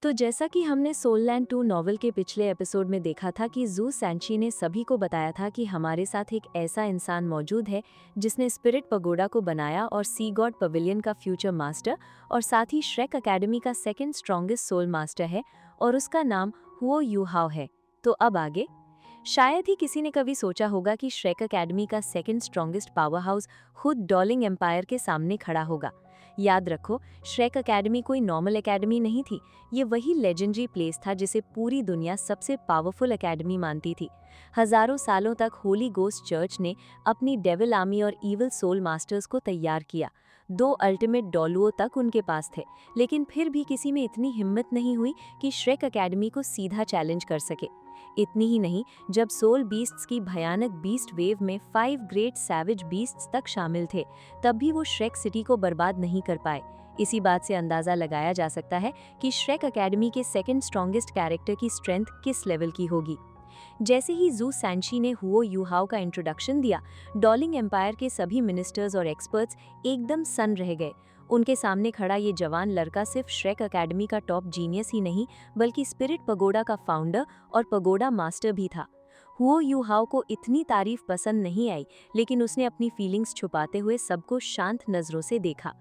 तो जैसा कि हमने सोललैंड 2 नॉवल के पिछले एपिसोड में देखा था कि जू सैंची ने सभी को बताया था कि हमारे साथ एक ऐसा इंसान मौजूद है जिसने स्पिरिट पगोडा को बनाया और सी गॉड पवेलियन का फ्यूचर मास्टर और साथ ही श्रेक एकेडमी का सेकंड स्ट्रॉन्गेस्ट सोल मास्टर है और उसका नाम हुओ यूहाओ है। तो अब आगे शायद ही किसी ने कभी सोचा होगा कि श्रेक एकेडमी का सेकंड स्ट्रॉन्गेस्ट पावर हाउस खुद डॉलिंग एम्पायर के सामने खड़ा होगा। याद रखो, श्रेक एकेडमी कोई नॉर्मल एकेडमी नहीं थी। ये वही लेजेंडरी प्लेस था जिसे पूरी दुनिया सबसे पावरफुल एकेडमी मानती थी। हजारों सालों तक होली गोस्ट चर्च ने अपनी डेविल आर्मी और इविल सोल मास्टर्स को तैयार किया। दो अल्टीमेट डॉलुओ तक उनके पास थे, लेकिन फिर भी किसी में इतनी हिम्मत नहीं हुई कि श्रेक एकेडमी को सीधा चैलेंज कर सके। इतनी ही नहीं, जब सोल बीस्ट्स की भयानक बीस्ट वेव में 5 ग्रेट सैविज बीस्ट्स तक शामिल थे, तब भी वो श्रेक सिटी को बर्बाद नहीं कर पाए। इसी बात से अंदाजा लगाया जा सकता है कि श्रेक एकेडमी के सेकंड स्ट्रॉन्गेस्ट कैरेक्टर की स्ट्रेंथ किस लेवल की होगी। जैसे ही जू सैंची ने हुओ यूहाओ का इंट्रोडक्शन दिया, डॉलिंग एम्पायर के सभी मिनिस्टर्स और एक्सपर्ट्स एकदम सन रह गए। उनके सामने खड़ा ये जवान लड़का सिर्फ श्रेक एकेडमी का टॉप जीनियस ही नहीं, बल्कि स्पिरिट पगोडा का फाउंडर और पगोडा मास्टर भी था। हुओ यूहाओ को इतनी तारीफ पसंद नहीं आई, लेकिन उसने अपनी फीलिंग्स छुपाते हुए सबको शांत नजरों से देखा।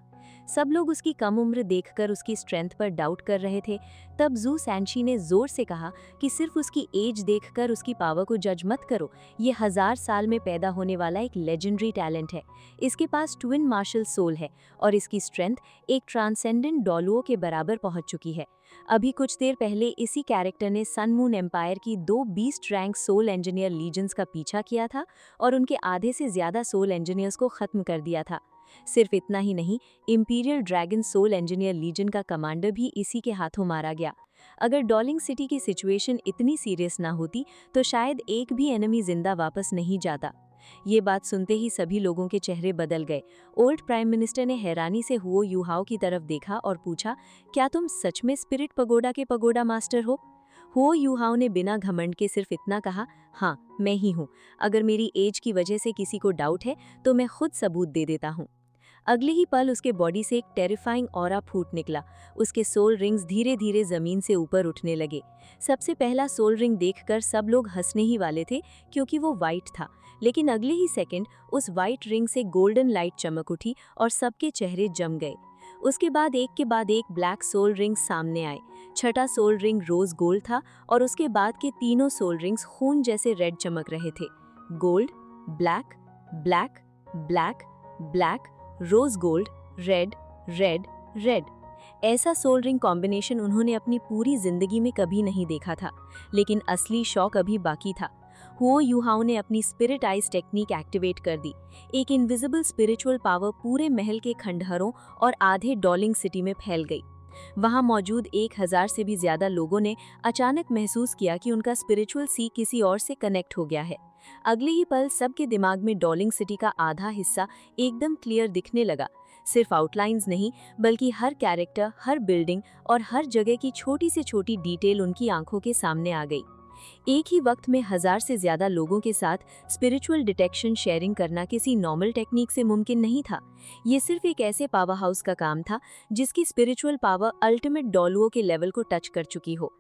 सब लोग उसकी कम उम्र देखकर उसकी स्ट्रेंथ पर डाउट कर रहे थे। तब जू सैंची ने जोर से कहा कि सिर्फ उसकी एज देखकर उसकी पावर को जज मत करो। ये 1000 साल में पैदा होने वाला एक लेजेंडरी टैलेंट है। इसके पास ट्विन मार्शल सोल है और इसकी स्ट्रेंथ एक ट्रांसेंडेंट डॉलुओ के बराबर पहुंच चुकी है। अभी कुछ देर पहले इसी कैरेक्टर ने सन मून एम्पायर की 2 beast rank soul engineer legends का पीछा किया था और उनके आधे से ज्यादा सोल इंजीनियर्स को खत्म कर दिया था। सिर्फ इतना ही नहीं, imperial dragon soul engineer legion का कमांडर भी इसी के हाथों मारा गया। अगर डॉलिंग सिटी की सिचुएशन इतनी सीरियस ना होती, तो शायद एक भी एनिमी जिंदा वापस नहीं जाता। ये बात सुनते ही सभी लोगों के चेहरे बदल गए। ओल्ड प्राइम मिनिस्टर ने हैरानी से हुओ यूहाओ की तरफ देखा और पूछा, क्या तुम सच में स्पिरिट पगोडा के पगोडा मास्टर हो? हुओ यूहाओ ने बिना घमंड के सिर्फ इतना कहा, हाँ, मैं ही हूँ। अगर मेरी एज की वजह से किसी को डाउट है, तो मैं खुद सबूत दे देता हूँ। अगले ही पल उसके बॉडी से एक टेरिफाइंग ऑरा फूट निकला। उसके सोल रिंग्स धीरे धीरे जमीन से ऊपर उठने लगे। सबसे पहला सोल रिंग देखकर सब लोग हंसने ही वाले थे, क्योंकि वो वाइट था। लेकिन अगले ही सेकंड उस वाइट रिंग से गोल्डन लाइट चमक उठी और सबके चेहरे जम गए। उसके बाद एक के बाद एक ब्लैक सोल रिंग सामने आए। छठा सोल रिंग रोज गोल्ड था और उसके बाद के तीनों सोल रिंग्स खून जैसे रेड चमक रहे थे। Gold, black, black, black, black, rose gold, red, red, red. ऐसा सोल रिंग कॉम्बिनेशन उन्होंने अपनी पूरी जिंदगी में कभी नहीं देखा था। लेकिन असली शौक अभी बाकी था। हुओ यूहाओ ने अपनी स्पिरिट आइज टेक्निक एक्टिवेट कर दी। एक इनविजिबल स्पिरिचुअल पावर पूरे महल के खंडहरों और आधे डॉलिंग सिटी में फैल गई। वहां मौजूद 1000 से भी ज्यादा लोगों ने अचानक महसूस किया कि उनका स्पिरिचुअल सी किसी और से कनेक्ट हो गया है। अगले ही पल सबके दिमाग में डॉलिंग सिटी का आधा हिस्सा एकदम क्लियर दिखने लगा। सिर्फ आउटलाइंस नहीं, बल्कि हर कैरेक्टर, हर बिल्डिंग और हर जगह की छोटी से छोटी डिटेल उनकी आंखों के सामने आ गई। एक ही वक्त में 1000 से ज्यादा लोगों के साथ स्पिरिचुअल डिटेक्शन शेयरिंग करना किसी नॉर्मल टेक्निक से मुमकिन नहीं था। ये सिर्फ एक ऐसे पावर हाउस का काम था जिसकी स्पिरिचुअल पावर अल्टीमेट डॉलुओ के लेवल को टच कर चुकी हो।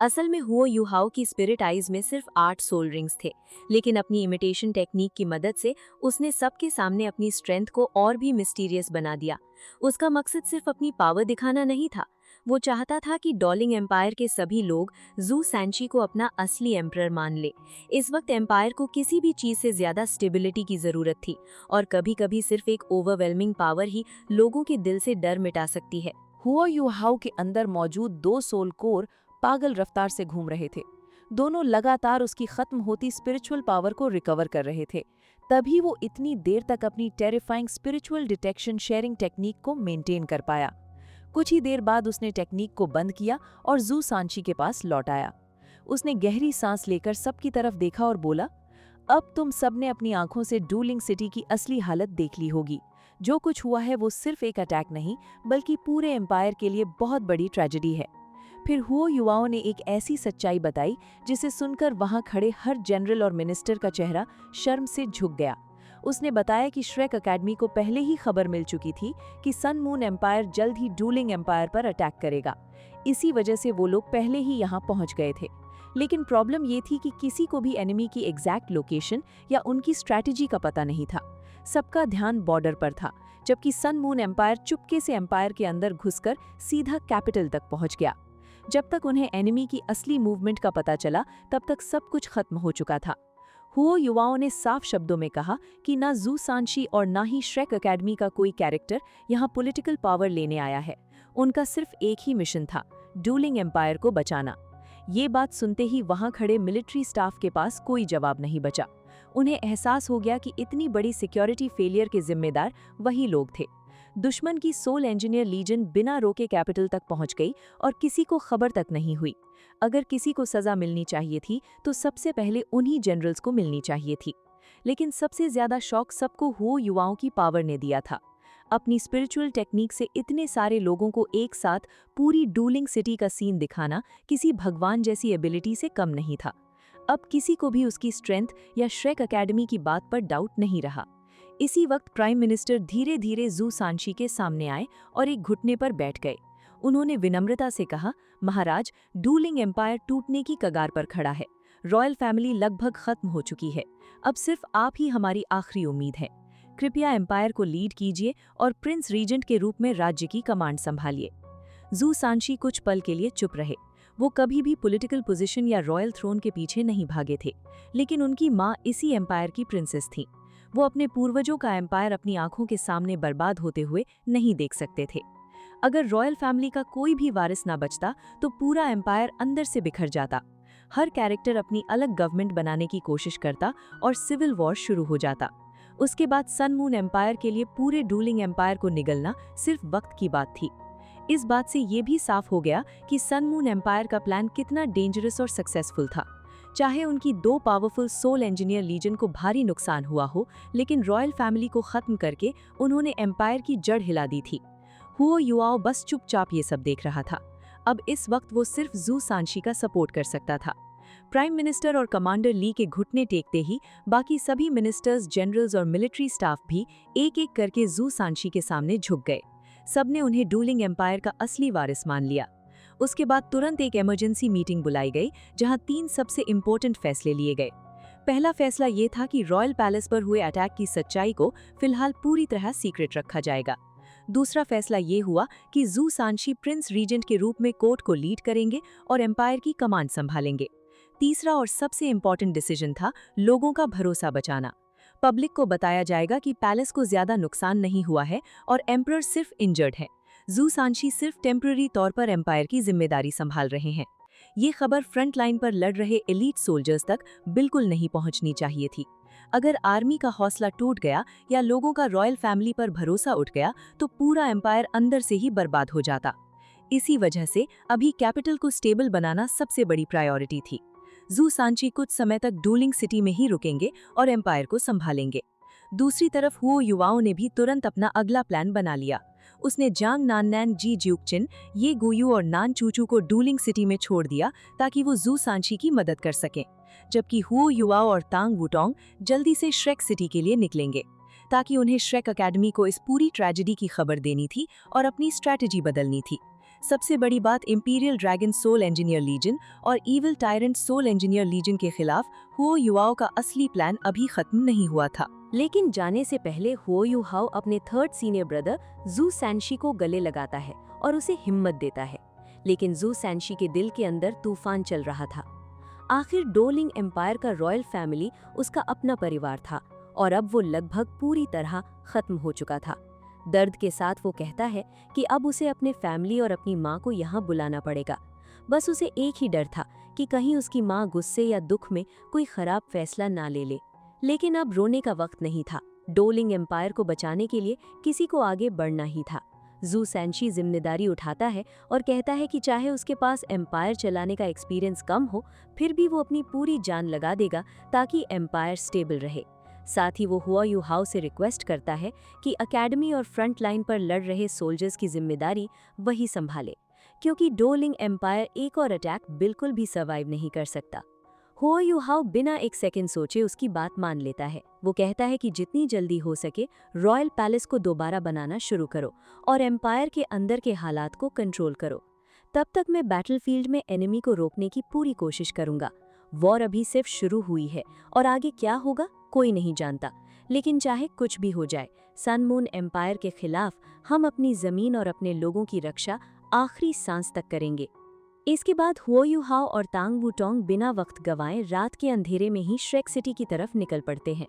असल में हुओ यूहाओ की स्पिरिट आइज में सिर्फ 8 सोल रिंग्स थे, लेकिन अपनी इमिटेशन टेक्निक की मदद से उसने सबके सामने अपनी स्ट्रेंथ को और भी मिस्टीरियस बना दिया। उसका मकसद सिर्फ अपनी पावर दिखाना नहीं था, वो चाहता था कि डॉलिंग एम्पायर के सभी लोग जू सैंची को अपना असली एम्परर मान ले। इस वक्त एम्पायर को किसी भी चीज से ज्यादा स्टेबिलिटी की जरूरत थी, और कभी-कभी सिर्फ एक ओवरवेलमिंग पावर ही लोगों के दिल से डर मिटा सकती है। हुआ यूहाओ के अंदर मौजूद 2 सोल कोर पागल रफ्तार से घूम रहे थे। दोनों लगातार उसकी खत्म होती स्पिरिचुअल पावर को रिकवर कर रहे थे। तभी वो इतनी देर तक अपनी terrifying spiritual detection sharing technique को मेंटेन कर पाया। कुछ ही देर बाद उसने टेक्निक को बंद किया और जू सांची के पास लौट आया। उसने गहरी सांस लेकर सबकी तरफ देखा और बोला, अब तुम सबने अपनी आंखों से डूलिंग सिटी की असली हालत देख ली होगी। जो कुछ हुआ है वो सिर्फ एक अटैक नहीं, बल्कि पूरे एम्पायर के लिए बहुत बड़ी ट्रेजेडी है। फिर हुओ युवाओं ने एक ऐसी सच्चाई बताई जिसे सुनकर वहां खड़े हर जनरल और मिनिस्टर का चेहरा शर्म से झुक गया। उसने बताया कि श्रेक एकेडमी को पहले ही खबर मिल चुकी थी कि सन मून एम्पायर जल्द ही डूलिंग एम्पायर पर अटैक करेगा। इसी वजह से वो लोग पहले ही यहाँ पहुँच गए थे। लेकिन प्रॉब्लम ये थी कि किसी को भी एनिमी की एग्जैक्ट लोकेशन या उनकी स्ट्रैटेजी का पता नहीं था। सबका ध्यान बॉर्डर पर था, जबकि सन मून एम्पायर चुपके से एम्पायर के अंदर घुसकर सीधा कैपिटल तक पहुंच गया। जब तक उन्हें एनिमी की असली मूवमेंट का पता चला, तब तक सब कुछ खत्म हो चुका था। हुओ युवाओं ने साफ शब्दों में कहा कि ना जू सांशी और ना ही श्रेक एकेडमी का कोई कैरेक्टर यहाँ पॉलिटिकल पावर लेने आया है। उनका सिर्फ एक ही मिशन था, डूलिंग एम्पायर को बचाना। ये बात सुनते ही वहां खड़े मिलिट्री स्टाफ के पास कोई जवाब नहीं बचा। उन्हें एहसास हो गया कि इतनी बड़ी सिक्योरिटी फेलियर के जिम्मेदार वही लोग थे। दुश्मन की सोल इंजीनियर लीजन बिना रोके कैपिटल तक पहुंच गई और किसी को खबर तक नहीं हुई। अगर किसी को सजा मिलनी चाहिए थी तो सबसे पहले उन्हीं जनरल्स को मिलनी चाहिए थी। लेकिन सबसे ज्यादा शौक सबको हुओ युवाओं की पावर ने दिया था। अपनी स्पिरिचुअल टेक्निक से इतने सारे लोगों को एक साथ पूरी डूलिंग सिटी का सीन दिखाना किसी भगवान जैसी एबिलिटी से कम नहीं था। अब किसी को भी उसकी स्ट्रेंथ या श्रेक एकेडमी की बात पर डाउट नहीं रहा। इसी वक्त प्राइम मिनिस्टर धीरे धीरे जू सांशी के सामने आए और एक घुटने पर बैठ गए। उन्होंने विनम्रता से कहा, महाराज, डूलिंग एम्पायर टूटने की कगार पर खड़ा है। रॉयल फैमिली लगभग खत्म हो चुकी है। अब सिर्फ आप ही हमारी आखिरी उम्मीद है। कृपया एम्पायर को लीड कीजिए और प्रिंस रीजेंट के रूप में राज्य की कमांड संभालिए। जू सांशी कुछ पल के लिए चुप रहे। वो कभी भी पॉलिटिकल पोजीशन या रॉयल थ्रोन के पीछे नहीं भागे थे, लेकिन उनकी माँ इसी एम्पायर की प्रिंसेस थी। वो अपने पूर्वजों का एम्पायर अपनी आंखों के सामने बर्बाद होते हुए नहीं देख सकते थे। अगर रॉयल फैमिली का कोई भी वारिस ना बचता तो पूरा एम्पायर अंदर से बिखर जाता। हर कैरेक्टर अपनी अलग गवर्नमेंट बनाने की कोशिश करता और सिविल वॉर शुरू हो जाता। उसके बाद सन मून एम्पायर के लिए पूरे डूलिंग एम्पायर को निगलना सिर्फ वक्त की बात थी। इस बात से ये भी साफ हो गया कि सन मून एम्पायर का प्लान कितना डेंजरस और सक्सेसफुल था। चाहे उनकी 2 पावरफुल सोल इंजीनियर लीजन को भारी नुकसान हुआ हो, लेकिन रॉयल फैमिली को खत्म करके उन्होंने एम्पायर की जड़ हिला दी थी। हुओ युआओ बस चुपचाप ये सब देख रहा था। अब इस वक्त वो सिर्फ जू सांशी का सपोर्ट कर सकता था। प्राइम मिनिस्टर और कमांडर ली के घुटने टेकते ही बाकी सभी मिनिस्टर्स, जनरल्स और मिलिट्री स्टाफ भी एक-एक करके जू सांशी के सामने झुक गए। सबने उन्हें डूलिंग एम्पायर का असली वारिस मान लिया। उसके बाद तुरंत एक इमरजेंसी मीटिंग बुलाई गई, जहां 3 सबसे इम्पोर्टेंट फैसले लिए गए। पहला फैसला ये था कि रॉयल पैलेस पर हुए अटैक की सच्चाई को फिलहाल पूरी तरह सीक्रेट रखा जाएगा। दूसरा फैसला ये हुआ कि जू सांशी प्रिंस रीजेंट के रूप में कोर्ट को लीड करेंगे और एम्पायर की कमांड संभालेंगे। तीसरा और सबसे इम्पोर्टेंट डिसीजन था लोगों का भरोसा बचाना। पब्लिक को बताया जाएगा कि पैलेस को ज्यादा नुकसान नहीं हुआ है और एम्परर सिर्फ इंजर्ड है। जू सांशी सिर्फ टेम्पररी तौर पर एम्पायर की जिम्मेदारी संभाल रहे हैं। ये खबर फ्रंट लाइन पर लड़ रहे एलीट सोल्जर्स तक बिल्कुल नहीं पहुंचनी चाहिए थी। अगर आर्मी का हौसला टूट गया या लोगों का रॉयल फैमिली पर भरोसा उठ गया तो पूरा एम्पायर अंदर से ही बर्बाद हो जाता। इसी वजह से अभी कैपिटल को स्टेबल बनाना सबसे बड़ी प्रायोरिटी थी। जू सांशी कुछ समय तक डूलिंग सिटी में ही रुकेंगे और एम्पायर को संभालेंगे। दूसरी तरफ हुओ युवाओं ने भी तुरंत अपना अगला प्लान बना लिया। उसने जांग नाननैन जी ज्यूकचिन, ये गुयू और नान चूचू को डूलिंग सिटी में छोड़ दिया ताकि वो जू सांशी की मदद कर सकें, जबकि हुओ युवाओं और तांग वुटोंग जल्दी से श्रेक सिटी के लिए निकलेंगे, ताकि उन्हें श्रेक एकेडमी को इस पूरी ट्रेजेडी की खबर देनी थी और अपनी स्ट्रैटेजी बदलनी थी। सबसे बड़ी बात, imperial dragon soul engineer legion और evil tyrant soul engineer legion के खिलाफ हुओ युवाओं का असली प्लान अभी खत्म नहीं हुआ था। लेकिन जाने से पहले हुओ युहाओ अपने 3rd सीनियर ब्रदर जू सांशी को गले लगाता है और उसे हिम्मत देता है। लेकिन जू सांशी के दिल के अंदर तूफान चल रहा था। आखिर डोलिंग एम्पायर का रॉयल फैमिली उसका अपना परिवार था और अब वो लगभग पूरी तरह खत्म हो चुका था। दर्द के साथ वो कहता है कि अब उसे अपने फैमिली और अपनी माँ को यहाँ बुलाना पड़ेगा। बस उसे एक ही डर था कि कहीं उसकी माँ गुस्से या दुख में कोई खराब फैसला ना ले ले। लेकिन अब रोने का वक्त नहीं था। डोलिंग एम्पायर को बचाने के लिए किसी को आगे बढ़ना ही था। जू सांशी जिम्मेदारी उठाता है और कहता है कि चाहे उसके पास एम्पायर चलाने का एक्सपीरियंस कम हो, फिर भी वो अपनी पूरी जान लगा देगा ताकि एम्पायर स्टेबल रहे। साथ ही वो हुआ युहाओ से रिक्वेस्ट करता है कि एकेडमी और फ्रंट लाइन पर लड़ रहे सोल्जर्स की जिम्मेदारी वही संभाले, क्योंकि डोलिंग एम्पायर एक और अटैक बिल्कुल भी सर्वाइव नहीं कर सकता। हुआ युहाओ बिना एक सेकंड सोचे उसकी बात मान लेता है। वो कहता है कि जितनी जल्दी हो सके रॉयल पैलेस को दोबारा बनाना शुरू करो और एम्पायर के अंदर के हालात को कंट्रोल करो। तब तक मैं बैटलफील्ड में एनिमी को रोकने की पूरी कोशिश करूंगा। वॉर अभी सिर्फ शुरू हुई है और आगे क्या होगा कोई नहीं जानता। लेकिन चाहे कुछ भी हो जाए, सन मून एम्पायर के खिलाफ हम अपनी जमीन और अपने लोगों की रक्षा आखिरी सांस तक करेंगे। इसके बाद हुओ यू हाओ और तांग वूटोंग बिना वक्त गंवाए रात के अंधेरे में ही श्रेक सिटी की तरफ निकल पड़ते हैं।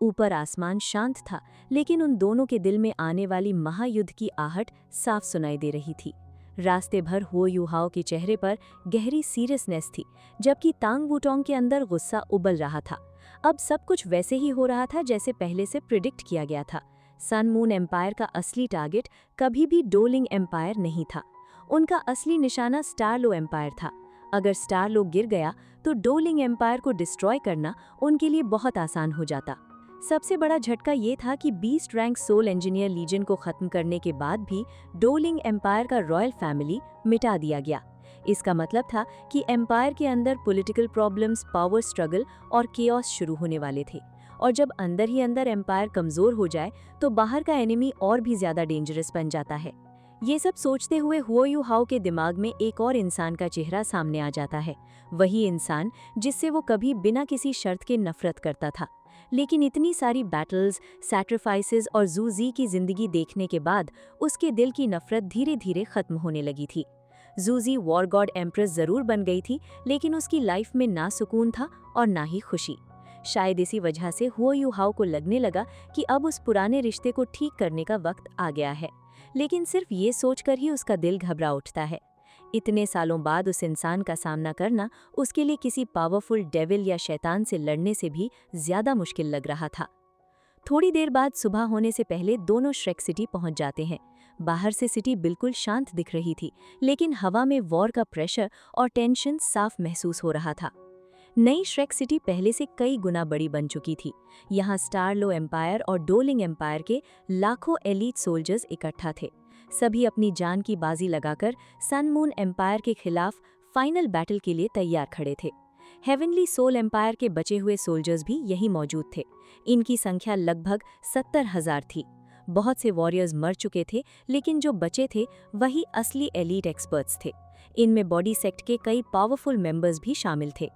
ऊपर आसमान शांत था, लेकिन उन दोनों के दिल में आने वाली महायुद्ध की आहट साफ सुनाई दे रही थी। रास्ते भर हुओ यू हाओ के चेहरे पर गहरी सीरियसनेस थी, जबकि तांग वूटोंग के अंदर गुस्सा उबल रहा था। अब सब कुछ वैसे ही हो रहा था जैसे पहले से प्रिडिक्ट किया गया था। सन मून एम्पायर का असली टारगेट कभी भी डोलिंग एम्पायर नहीं था। उनका असली निशाना स्टारलो एम्पायर था। अगर स्टारलो गिर गया तो डोलिंग एम्पायर को डिस्ट्रॉय करना उनके लिए बहुत आसान हो जाता। सबसे बड़ा झटका ये था कि beast rank soul engineer legion को खत्म करने के बाद भी डोलिंग एम्पायर का रॉयल फैमिली मिटा दिया गया। इसका मतलब था कि एम्पायर के अंदर पॉलिटिकल प्रॉब्लम्स, पावर स्ट्रगल और केओस शुरू होने वाले थे। और जब अंदर ही अंदर एम्पायर कमजोर हो जाए तो बाहर का एनिमी और भी ज्यादा डेंजरस बन जाता है। ये सब सोचते हुए हुओ यू हाओ के दिमाग में एक और इंसान का चेहरा सामने आ जाता है। वही इंसान जिससे वो कभी बिना किसी शर्त के नफरत करता था। लेकिन इतनी सारी बैटल्स, सैक्रिफाइसेस और जू जी की जिंदगी देखने के बाद उसके दिल की नफरत धीरे धीरे खत्म होने लगी थी। जू जी वॉर गॉड एम्प्रेस जरूर बन गई थी, लेकिन उसकी लाइफ में ना सुकून था और ना ही खुशी। शायद इसी वजह से हुओ यू हाओ को लगने लगा कि अब उस पुराने रिश्ते को ठीक करने का वक्त आ गया है। लेकिन सिर्फ ये सोचकर ही उसका दिल घबरा उठता है। इतने सालों बाद उस इंसान का सामना करना उसके लिए किसी पावरफुल डेविल या शैतान से लड़ने से भी ज्यादा मुश्किल लग रहा था। थोड़ी देर बाद सुबह होने से पहले दोनों श्रेक सिटी पहुंच जाते हैं। बाहर से सिटी बिल्कुल शांत दिख रही थी, लेकिन हवा में वॉर का प्रेशर और टेंशन साफ महसूस हो रहा था। नई श्रेक सिटी पहले से कई गुना बड़ी बन चुकी थी। यहाँ स्टारलो एम्पायर और डोलिंग एम्पायर के लाखों एलीट सोल्जर्स इकट्ठा थे। सभी अपनी जान की बाजी लगाकर सन मून एम्पायर के खिलाफ फाइनल बैटल के लिए तैयार खड़े थे। हेवनली सोल एम्पायर के बचे हुए सोल्जर्स भी यहीं मौजूद थे। इनकी संख्या लगभग 70,000 थी। बहुत से वॉरियर्स मर चुके थे, लेकिन जो बचे थे वही असली एलीट एक्सपर्ट्स थे। इनमें बॉडी सेक्ट के कई पावरफुल मेंबर्स भी शामिल थे।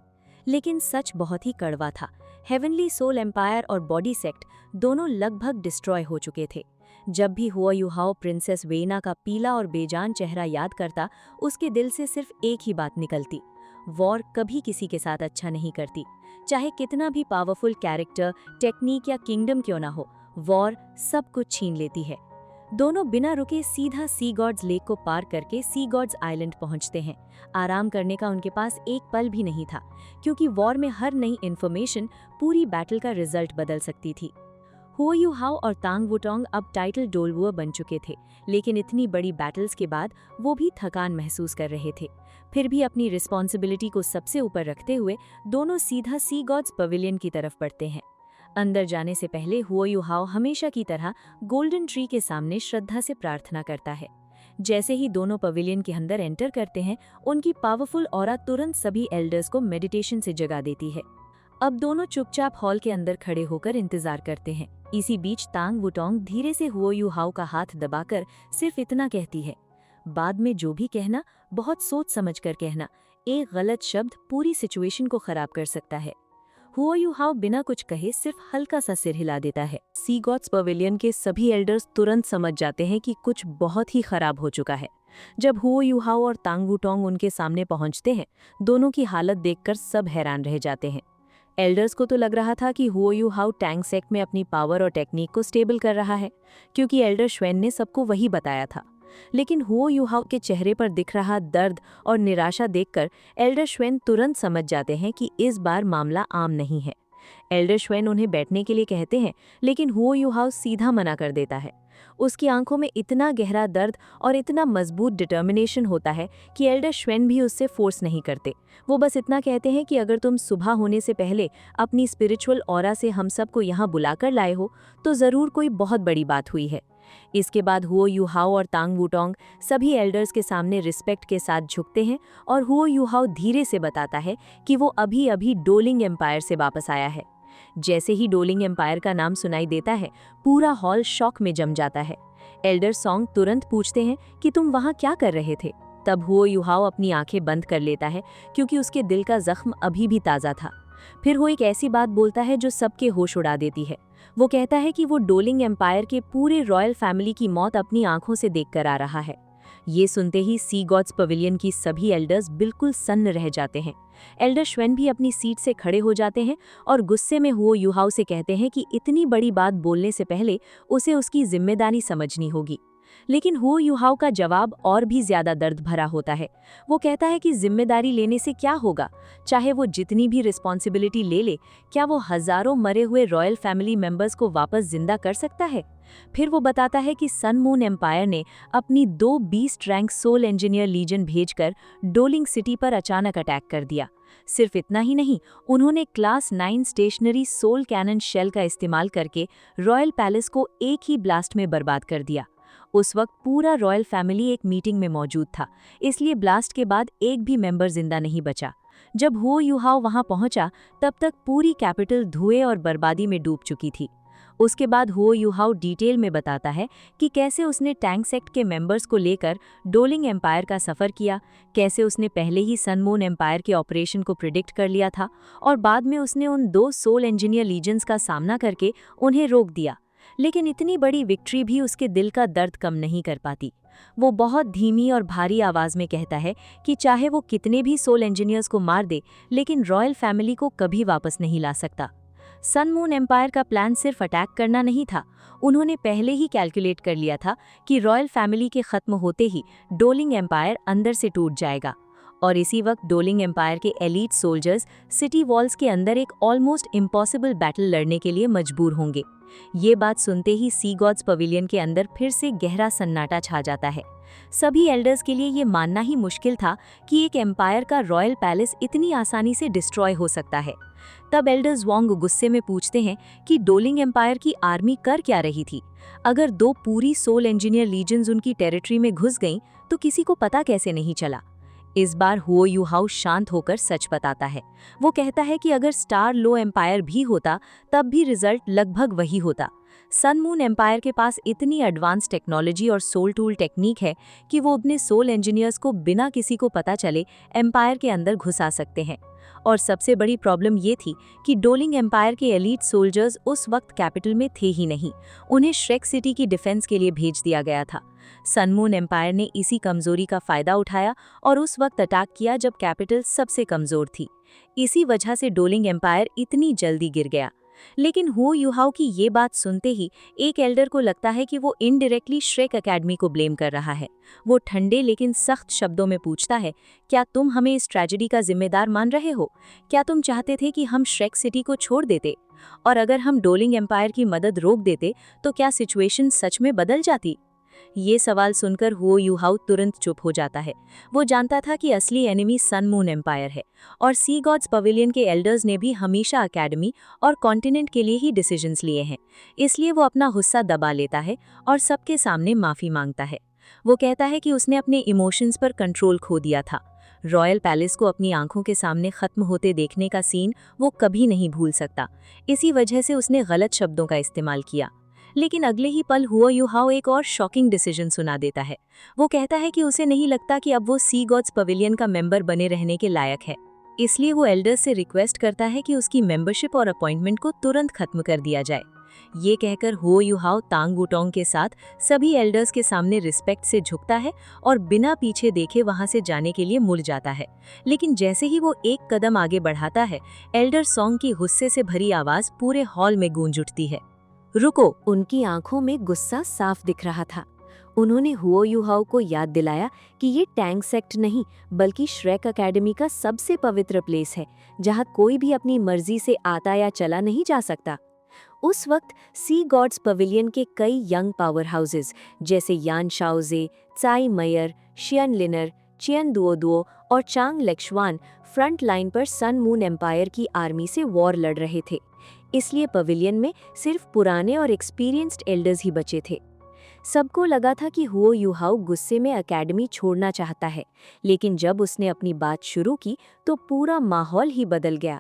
लेकिन सच बहुत ही कड़वा था। हेवनली सोल एम्पायर और बॉडी सेक्ट दोनों लगभग डिस्ट्रॉय हो चुके थे। जब भी हुओ यू हाओ प्रिंसेस वेना का पीला और बेजान चेहरा याद करता, उसके दिल से सिर्फ एक ही बात निकलती: वॉर कभी किसी के साथ अच्छा नहीं करती। चाहे कितना भी पावरफुल कैरेक्टर, टेक्निक या किंगडम क्यों ना हो, वॉर सब कुछ छीन लेती है। दोनों बिना रुके सीधा सी गॉड्स लेक को पार करके सी गॉड्स आइलैंड पहुंचते हैं। आराम करने का उनके पास एक पल भी नहीं था, क्योंकि वॉर में हर नई इन्फॉर्मेशन पूरी बैटल का रिजल्ट बदल सकती थी। हुओ यू हाओ और तांग वूटोंग अब टाइटल डोलवुओ बन चुके थे, लेकिन इतनी बड़ी बैटल्स के बाद वो भी थकान महसूस कर रहे थे। फिर भी अपनी रिस्पॉन्सिबिलिटी को सबसे ऊपर रखते हुए दोनों सीधा सी गॉड्स पवेलियन की तरफ बढ़ते हैं। अंदर जाने से पहले हुओ यू हाओ हमेशा की तरह गोल्डन ट्री के सामने श्रद्धा से प्रार्थना करता है। जैसे ही दोनों पवेलियन के अंदर एंटर करते हैं, उनकी पावरफुल ऑरा तुरंत सभी एल्डर्स को मेडिटेशन से जगा देती है। अब दोनों चुपचाप हॉल के अंदर खड़े होकर इंतजार करते हैं। इसी बीच तांग वूटोंग धीरे से हुओ यू हाओ का हाथ दबाकर सिर्फ इतना कहती है: बाद में जो भी कहना, बहुत सोच समझ कर कहना। एक गलत शब्द पूरी सिचुएशन को खराब कर सकता है। हुओ यू हाओ बिना कुछ कहे सिर्फ हल्का सा सिर हिला देता है। सी गॉड्स पवेलियन के सभी एल्डर्स तुरंत समझ जाते हैं कि कुछ बहुत ही खराब हो चुका है। जब हुओ यू हाओ और तांग वूटोंग उनके सामने पहुंचते हैं, दोनों की हालत देखकर सब हैरान रह जाते हैं। एल्डर्स को तो लग रहा था कि हुओ यू हाओ टैंग सेक्ट में अपनी पावर और टेक्निक को स्टेबल कर रहा है, क्योंकि एल्डर श्वेन ने सबको वही बताया था। लेकिन हुओ यू हाओ के चेहरे पर दिख रहा दर्द और निराशा देखकर एल्डर श्वेन तुरंत समझ जाते हैं कि इस बार मामला आम नहीं है। एल्डर श्वेन उन्हें बैठने के लिए कहते हैं, लेकिन हुओ यू हाओ सीधा मना कर देता है। उसकी आंखों में इतना गहरा दर्द और इतना मजबूत डिटर्मिनेशन होता है कि एल्डर श्वेन भी उससे फोर्स नहीं करते। वो बस इतना कहते हैं कि अगर तुम सुबह होने से पहले अपनी स्पिरिचुअल ऑरा से हम सबको यहाँ बुलाकर लाए हो, तो ज़रूर कोई बहुत बड़ी बात हुई है। इसके बाद हुओ यू हाओ और तांग वूटोंग सभी एल्डर्स के सामने रिस्पेक्ट के साथ झुकते हैं और हुओ यू हाओ धीरे से बताता है कि वो अभी अभी डोलिंग एम्पायर से वापस आया है। जैसे ही डोलिंग एम्पायर का नाम सुनाई देता है, पूरा हॉल शॉक में जम जाता है। एल्डर सॉन्ग तुरंत पूछते हैं कि तुम वहाँ क्या कर रहे थे। तब हुओ युहाओ अपनी आंखें बंद कर लेता है क्योंकि उसके दिल का जख्म अभी भी ताज़ा था। फिर वो एक ऐसी बात बोलता है जो सबके होश उड़ा देती है। वो कहता है कि वो डोलिंग एम्पायर के पूरे रॉयल फैमिली की मौत अपनी आंखों से देखकर आ रहा है। ये सुनते ही सी गॉड्स पवेलियन की सभी एल्डर्स बिल्कुल सन्न रह जाते हैं। एल्डर श्वेन भी अपनी सीट से खड़े हो जाते हैं और गुस्से में हुओ युहाओ से कहते हैं कि इतनी बड़ी बात बोलने से पहले उसे उसकी जिम्मेदारी समझनी होगी। लेकिन हुओ युहाओ का जवाब और भी ज्यादा दर्द भरा होता है। वो कहता है कि जिम्मेदारी लेने से क्या होगा, चाहे वो जितनी भी रिस्पॉन्सिबिलिटी ले ले, क्या वो हजारों मरे हुए रॉयल फैमिली मेंबर्स को वापस जिंदा कर सकता है। फिर वो बताता है कि सन मून एम्पायर ने अपनी 2 beast rank soul engineer legion भेजकर डोलिंग सिटी पर अचानक अटैक कर दिया। सिर्फ इतना ही नहीं, उन्होंने class 9 stationary soul cannon shell का इस्तेमाल करके रॉयल पैलेस को एक ही ब्लास्ट में बर्बाद कर दिया। उस वक्त पूरा रॉयल फैमिली एक मीटिंग में मौजूद था, इसलिए ब्लास्ट के बाद एक भी मेंबर जिंदा नहीं बचा। जब हुओ युहाओ वहां पहुंचा, तब तक पूरी कैपिटल धुएं और बर्बादी में डूब चुकी थी। उसके बाद हुओ युहाओ डिटेल में बताता है कि कैसे उसने टैंक सेक्ट के मेंबर्स को लेकर डोलिंग एम्पायर का सफ़र किया, कैसे उसने पहले ही सन मून एम्पायर के ऑपरेशन को प्रिडिक्ट कर लिया था और बाद में उसने उन 2 सोल इंजीनियर लीजन्स का सामना करके उन्हें रोक दिया। लेकिन इतनी बड़ी विक्ट्री भी उसके दिल का दर्द कम नहीं कर पाती। वो बहुत धीमी और भारी आवाज़ में कहता है कि चाहे वो कितने भी सोल इंजीनियर्स को मार दे, लेकिन रॉयल फैमिली को कभी वापस नहीं ला सकता। सन मून एम्पायर का प्लान सिर्फ अटैक करना नहीं था, उन्होंने पहले ही कैलकुलेट कर लिया था कि रॉयल फैमिली के खत्म होते ही डोलिंग एम्पायर अंदर से टूट जाएगा। और इसी वक्त डोलिंग एम्पायर के एलीट सोल्जर्स सिटी वॉल्स के अंदर एक ऑलमोस्ट इम्पॉसिबल बैटल लड़ने के लिए मजबूर होंगे। ये बात सुनते ही सी गॉड्स पवेलियन के अंदर फिर से गहरा सन्नाटा छा जाता है। सभी एल्डर्स के लिए ये मानना ही मुश्किल था कि एक एम्पायर का रॉयल पैलेस इतनी आसानी से डिस्ट्रॉय हो सकता है। तब एल्डर्स वोंग गुस्से में पूछते हैं कि डोलिंग एम्पायर की आर्मी कर क्या रही थी। अगर 2 पूरी सोल इंजीनियर लीजन्स उनकी टेरिटरी में घुस गईं तो किसी को पता कैसे नहीं चला। इस बार हुओ युहाओ शांत होकर सच बताता है। वो कहता है कि अगर स्टार लो एम्पायर भी होता तब भी रिजल्ट लगभग वही होता। सन मून एम्पायर के पास इतनी एडवांस टेक्नोलॉजी और सोल टूल टेक्निक है कि वो अपने सोल इंजीनियर्स को बिना किसी को पता चले एम्पायर के अंदर घुसा सकते हैं। और सबसे बड़ी प्रॉब्लम ये थी कि डोलिंग एम्पायर के एलीट सोल्जर्स उस वक्त कैपिटल में थे ही नहीं, उन्हें श्रेक सिटी की डिफेंस के लिए भेज दिया गया था। सन मून एम्पायर ने इसी कमजोरी का फायदा उठाया और उस वक्त अटैक किया जब कैपिटल सबसे कमजोर थी। इसी वजह से डोलिंग एम्पायर इतनी जल्दी गिर गया। लेकिन हुओ युहाओ की ये बात सुनते ही एक एल्डर को लगता है कि वो इनडायरेक्टली श्रेक एकेडमी को ब्लेम कर रहा है। वो ठंडे लेकिन सख्त शब्दों में पूछता है, क्या तुम हमें इस ट्रेजेडी का जिम्मेदार मान रहे हो? क्या तुम चाहते थे कि हम श्रेक सिटी को छोड़ देते? और अगर हम डोलिंग एम्पायर की मदद रोक देते तो क्या सिचुएशन सच में बदल जाती? ये सवाल सुनकर हुओ युहाओ तुरंत चुप हो जाता है। वो जानता था कि असली एनिमी सन मून एम्पायर है और सी गॉड्स पवेलियन के एल्डर्स ने भी हमेशा अकेडमी और कॉन्टिनेंट के लिए ही डिसीजंस लिए हैं। इसलिए वो अपना गुस्सा दबा लेता है और सबके सामने माफ़ी मांगता है। वो कहता है कि उसने अपने इमोशंस पर कंट्रोल खो दिया था। रॉयल पैलेस को अपनी आंखों के सामने ख़त्म होते देखने का सीन वो कभी नहीं भूल सकता। इसी वजह से उसने गलत शब्दों का इस्तेमाल किया। लेकिन अगले ही पल हुओ युहाओ एक और शॉकिंग डिसीजन सुना देता है। वो कहता है कि उसे नहीं लगता कि अब वो सी गॉड्स पवेलियन का मेंबर बने रहने के लायक है। इसलिए वो एल्डर्स से रिक्वेस्ट करता है कि उसकी मेंबरशिप और अपॉइंटमेंट को तुरंत खत्म कर दिया जाए। ये कहकर हुओ युहाओ तांग वुटोंग के साथ सभी एल्डर्स के सामने रिस्पेक्ट से झुकता है और बिना पीछे देखे वहां से जाने के लिए मुड़ जाता है। लेकिन जैसे ही वो एक कदम आगे बढ़ाता है, एल्डर सॉन्ग की गुस्से से भरी आवाज पूरे हॉल में गूंज उठती है। रुको! उनकी आंखों में गुस्सा साफ दिख रहा था। उन्होंने हुओ युहाओ को याद दिलाया कि ये टैंक सेक्ट नहीं बल्कि श्रेक एकेडमी का सबसे पवित्र प्लेस है, जहाँ कोई भी अपनी मर्जी से आता या चला नहीं जा सकता। उस वक्त सी गॉड्स पवेलियन के कई यंग पावर हाउसेस जैसे यान शाओजे, चाई मयर, शियन लिनर, चियन दुओदुओ और चांग लेक्शवान फ्रंट लाइन पर सन मून एम्पायर की आर्मी से वॉर लड़ रहे थे। इसलिए पवेलियन में सिर्फ पुराने और एक्सपीरियंस्ड एल्डर्स ही बचे थे। सबको लगा था कि हुओ युहाओ गुस्से में एकेडमी छोड़ना चाहता है, लेकिन जब उसने अपनी बात शुरू की तो पूरा माहौल ही बदल गया।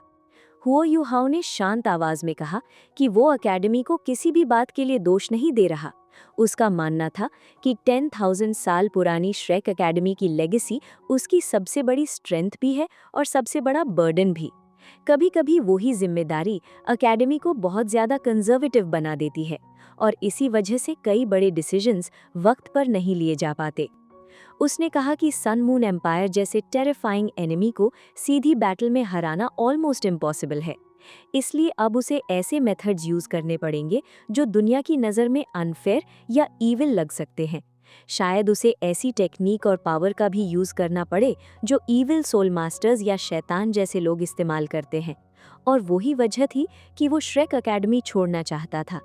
हुओ युहाओ ने शांत आवाज में कहा कि वो एकेडमी को किसी भी बात के लिए दोष नहीं दे रहा। उसका मानना था कि 10,000 साल पुरानी श्रेक एकेडमी की लेगेसी उसकी सबसे बड़ी स्ट्रेंथ भी है और सबसे बड़ा बर्डन भी। कभी-कभी वही जिम्मेदारी एकेडमी को बहुत ज़्यादा कंजर्वेटिव बना देती है और इसी वजह से कई बड़े डिसीजंस वक्त पर नहीं लिए जा पाते। उसने कहा कि सन मून एम्पायर जैसे टेरिफाइंग एनिमी को सीधी बैटल में हराना ऑलमोस्ट इम्पॉसिबल है। इसलिए अब उसे ऐसे मेथड्स यूज करने पड़ेंगे जो दुनिया की नज़र में अनफेयर या ईविल लग सकते हैं। शायद उसे ऐसी टेक्निक और पावर का भी यूज करना पड़े जो ईविल सोल मास्टर्स या शैतान जैसे लोग इस्तेमाल करते हैं। और वही वजह थी कि वो श्रेक एकेडमी छोड़ना चाहता था।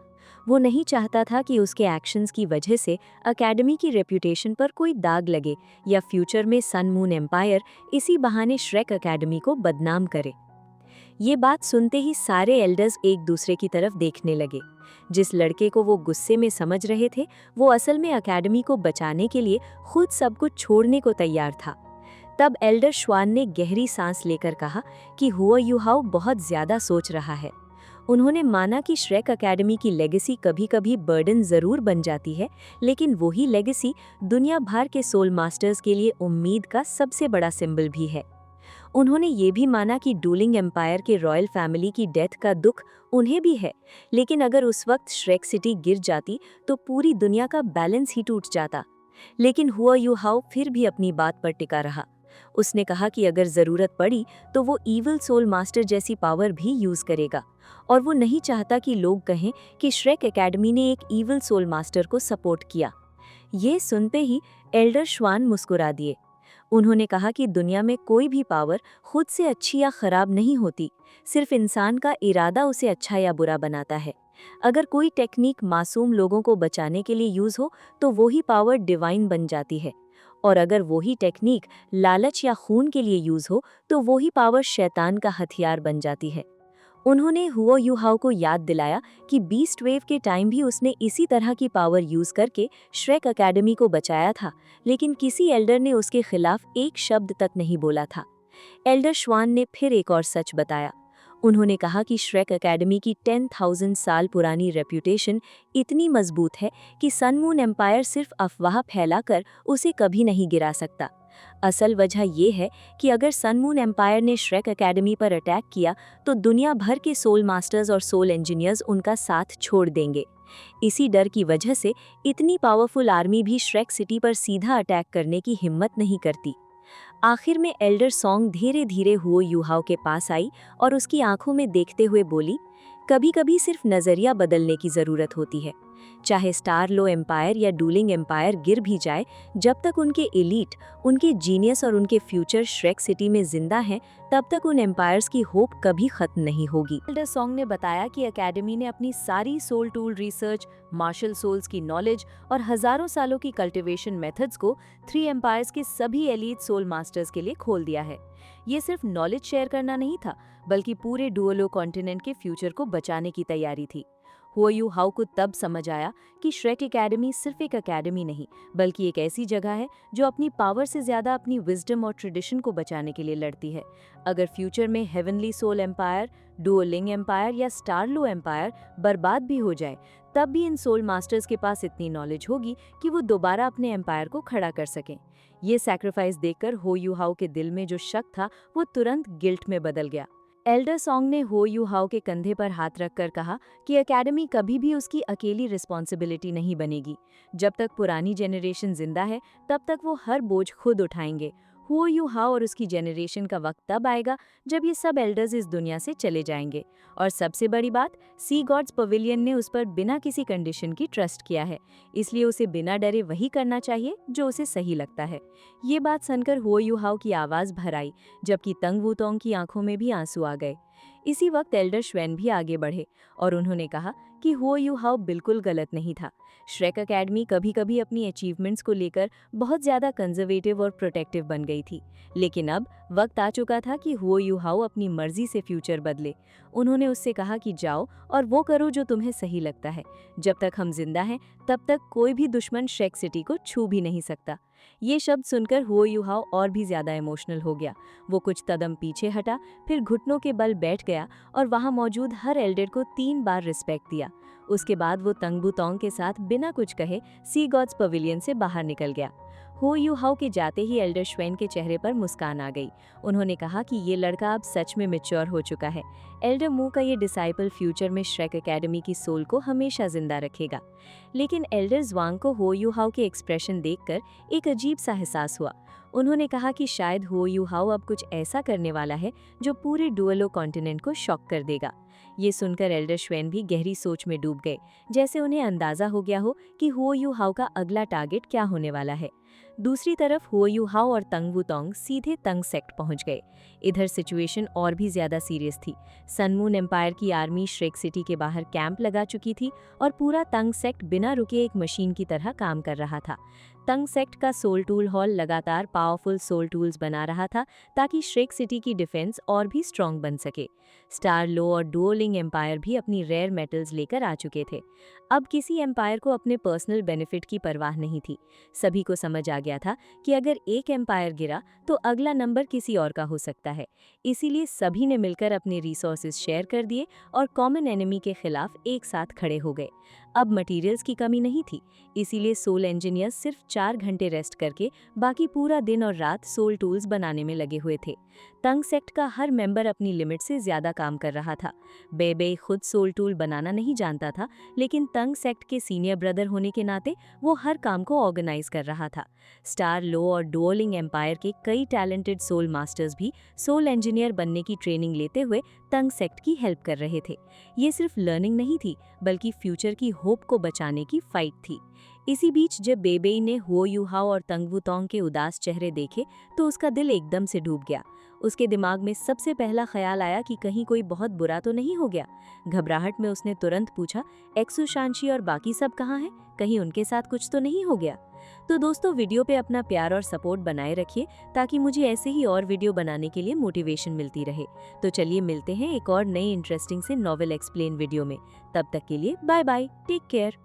वो नहीं चाहता था कि उसके एक्शंस की वजह से एकेडमी की रेप्यूटेशन पर कोई दाग लगे या फ्यूचर में सन मून एम्पायर इसी बहाने श्रेक एकेडमी को बदनाम करे। ये बात सुनते ही सारे एल्डर्स एक दूसरे की तरफ देखने लगे। जिस लड़के को वो गुस्से में समझ रहे थे, वो असल में एकेडमी को बचाने के लिए खुद सब कुछ छोड़ने को तैयार था। तब एल्डर श्वान ने गहरी सांस लेकर कहा कि हुआ यूहाओ बहुत ज्यादा सोच रहा है। उन्होंने माना कि श्रेक एकेडमी की लेगेसी कभी-कभी बर्डन जरूर बन जाती है, लेकिन वही लेगेसी दुनिया भर के सोल मास्टर्स के लिए उम्मीद का सबसे बड़ा सिंबल भी है। उन्होंने ये भी माना कि डूलिंग एम्पायर के रॉयल फैमिली की डेथ का दुख उन्हें भी है, लेकिन अगर उस वक्त श्रेक सिटी गिर जाती तो पूरी दुनिया का बैलेंस ही टूट जाता। लेकिन हुआ यूहाओ फिर भी अपनी बात पर टिका रहा। उसने कहा कि अगर ज़रूरत पड़ी तो वो ईविल सोल मास्टर जैसी पावर भी यूज़ करेगा, और वो नहीं चाहता कि लोग कहें कि श्रेक एकेडमी ने एक ईविल सोल मास्टर को सपोर्ट किया। ये सुनते ही एल्डर श्वान मुस्कुरा दिए। उन्होंने कहा कि दुनिया में कोई भी पावर खुद से अच्छी या खराब नहीं होती, सिर्फ इंसान का इरादा उसे अच्छा या बुरा बनाता है। अगर कोई टेक्निक मासूम लोगों को बचाने के लिए यूज़ हो तो वही पावर डिवाइन बन जाती है, और अगर वही टेक्निक लालच या खून के लिए यूज़ हो तो वही पावर शैतान का हथियार बन जाती है। उन्होंने हुओ यूहाओ को याद दिलाया कि बीस्ट वेव के टाइम भी उसने इसी तरह की पावर यूज करके श्रेक एकेडमी को बचाया था, लेकिन किसी एल्डर ने उसके खिलाफ एक शब्द तक नहीं बोला था। एल्डर श्वान ने फिर एक और सच बताया। उन्होंने कहा कि श्रेक एकेडमी की 10,000 साल पुरानी रेप्यूटेशन इतनी मजबूत है कि सन मून एम्पायर सिर्फ अफवाह फैलाकर उसे कभी नहीं गिरा सकता। असल वजह यह है कि अगर सन मून एम्पायर ने श्रेक एकेडमी पर अटैक किया तो दुनिया भर के सोल मास्टर्स और सोल इंजीनियर्स उनका साथ छोड़ देंगे। इसी डर की वजह से इतनी पावरफुल आर्मी भी श्रेक सिटी पर सीधा अटैक करने की हिम्मत नहीं करती। आखिर में एल्डर सॉन्ग धीरे धीरे हुओ यूहाओ के पास आई और उसकी आंखों में देखते हुए बोली, कभी कभी सिर्फ नज़रिया बदलने की ज़रूरत होती है। चाहे स्टार लो एम्पायर या डूलिंग एम्पायर गिर भी जाए, जब तक उनके एलीट, उनके जीनियस और उनके फ्यूचर श्रेक सिटी में जिंदा हैं, तब तक उन एम्पायर्स की होप कभी खत्म नहीं होगी। एल्डर सॉन्ग ने बताया कि एकेडमी ने अपनी सारी soul tool research, martial souls की नॉलेज और हजारों सालों की कल्टिवेशन मेथड्स को 3 एम्पायर्स के सभी एलीट सोल मास्टर्स के लिए खोल दिया है। ये सिर्फ नॉलेज शेयर करना नहीं था, बल्कि पूरे डुओलो कॉन्टिनेंट के फ्यूचर को बचाने की तैयारी थी। हुओ यूहाओ को तब समझ आया कि श्रेक एकेडमी सिर्फ एक एकेडमी नहीं, बल्कि एक ऐसी जगह है जो अपनी पावर से ज्यादा अपनी विजडम और ट्रेडिशन को बचाने के लिए लड़ती है। अगर फ्यूचर में हेवनली सोल एम्पायर, डुओलिंग एम्पायर या स्टारलो एम्पायर बर्बाद भी हो जाए, तब भी इन सोल मास्टर्स के पास इतनी नॉलेज होगी कि वो दोबारा अपने एम्पायर को खड़ा कर सकें। ये सैक्रिफाइस देखकर हो यूहाओ के दिल में जो शक था वो तुरंत गिल्ट में बदल गया। एल्डर सॉन्ग ने हो यूहाओ के कंधे पर हाथ रखकर कहा कि एकेडमी कभी भी उसकी अकेली रिस्पॉन्सिबिलिटी नहीं बनेगी। जब तक पुरानी जेनरेशन जिंदा है, तब तक वो हर बोझ खुद उठाएंगे। हुओ यूहाओ और उसकी जेनरेशन का वक्त तब आएगा जब ये सब एल्डर्स इस दुनिया से चले जाएंगे। और सबसे बड़ी बात, सी गॉड्स पवेलियन ने उस पर बिना किसी कंडीशन की ट्रस्ट किया है, इसलिए उसे बिना डरे वही करना चाहिए जो उसे सही लगता है। ये बात सुनकर हुओ यूहाओ की आवाज़ भर आई, जबकि तंग वूतोंग की आंखों में भी आंसू आ गए। इसी वक्त एल्डर श्वेन भी आगे बढ़े और उन्होंने कहा कि हुओ यूहाओ बिल्कुल गलत नहीं था। श्रेक एकेडमी कभी कभी अपनी अचीवमेंट्स को लेकर बहुत ज़्यादा कंजर्वेटिव और प्रोटेक्टिव बन गई थी, लेकिन अब वक्त आ चुका था कि हुओ यूहाओ अपनी मर्जी से फ्यूचर बदले। उन्होंने उससे कहा कि जाओ और वो करो जो तुम्हें सही लगता है। जब तक हम जिंदा हैं, तब तक कोई भी दुश्मन श्रेक सिटी को छू भी नहीं सकता। ये शब्द सुनकर हुओ यूहाओ और भी ज्यादा इमोशनल हो गया। वो कुछ कदम पीछे हटा, फिर घुटनों के बल बैठ गया और वहां मौजूद हर एल्डर को 3 बार रिस्पेक्ट दिया। उसके बाद वो तंग बुतोंग के साथ बिना कुछ कहे सी गॉड्स पवेलियन से बाहर निकल गया। हो यू हाउ के जाते ही एल्डर श्वेन के चेहरे पर मुस्कान आ गई। उन्होंने कहा कि ये लड़का अब सच में मैच्योर हो चुका है। एल्डर मू का ये डिसाइपल फ्यूचर में श्रेक एकेडमी की सोल को हमेशा जिंदा रखेगा। लेकिन एल्डर ज्वांग को हो यू हाउ के एक्सप्रेशन देखकर एक अजीब सा एहसास हुआ। उन्होंने कहा कि शायद हो यू हाउ अब कुछ ऐसा करने वाला है जो पूरे डुअलो कॉन्टिनेंट को शॉक कर देगा। ये सुनकर एल्डर श्वेन भी गहरी सोच में डूब गए, जैसे उन्हें अंदाजा हो गया हो कि हो यू हाउ का अगला टारगेट क्या होने वाला है। दूसरी तरफ हो यू हाउ और तंग वुतोंग सीधे तंग सेक्ट पहुंच गए। इधर सिचुएशन और भी ज्यादा सीरियस थी। सनमून एम्पायर की आर्मी श्रेक सिटी के बाहर कैंप लगा चुकी थी और पूरा तंग सेक्ट बिना रुके एक मशीन की तरह काम कर रहा था। तंग सेक्ट का सोल टूल हॉल लगातार पावरफुल सोल टूल्स बना रहा था ताकि श्रेक सिटी की डिफेंस और भी स्ट्रॉन्ग बन सके। स्टार लो और डुओलिंग एम्पायर भी अपनी रेयर मेटल्स लेकर आ चुके थे। अब किसी एम्पायर को अपने पर्सनल बेनिफिट की परवाह नहीं थी। सभी को समझ आ गया था कि अगर एक एम्पायर गिरा तो अगला नंबर किसी और का हो सकता है। इसीलिए सभी ने मिलकर अपने रिसोर्सेज शेयर कर दिए और कॉमन एनिमी के खिलाफ एक साथ खड़े हो गए। अब मटेरियल्स की कमी नहीं थी, इसीलिए सोल इंजीनियर्स सिर्फ 4 घंटे रेस्ट करके बाकी पूरा दिन और रात सोल टूल्स बनाने में लगे हुए थे। तंग सेक्ट का हर मेंबर अपनी लिमिट से ज्यादा काम कर रहा था। बेबे खुद सोल टूल बनाना नहीं जानता था, लेकिन तंग सेक्ट के सीनियर ब्रदर होने के नाते वो हर काम को ऑर्गेनाइज कर रहा था। स्टार लो और डुओलिंग एम्पायर के कई टैलेंटेड सोल मास्टर्स भी सोल इंजीनियर बनने की ट्रेनिंग लेते हुए तंग सेक्ट की हेल्प कर रहे थे। ये सिर्फ लर्निंग नहीं थी, बल्कि फ्यूचर की होप को बचाने की फाइट थी। इसी बीच जब बेबेई ने हो यू हाउ और तंग वुतोंग के उदास चेहरे देखे तो उसका दिल एकदम से डूब गया। उसके दिमाग में सबसे पहला ख्याल आया कि कहीं कोई बहुत बुरा तो नहीं हो गया। घबराहट में उसने तुरंत पूछा, एक्सू शांशी और बाकी सब कहाँ हैं? कहीं उनके साथ कुछ तो नहीं हो गया? तो दोस्तों, वीडियो पे अपना प्यार और सपोर्ट बनाए रखिए ताकि मुझे ऐसे ही और वीडियो बनाने के लिए मोटिवेशन मिलती रहे। तो चलिए मिलते हैं एक और नई इंटरेस्टिंग से नॉवेल एक्सप्लेन वीडियो में। तब तक के लिए बाय बाय, टेक केयर।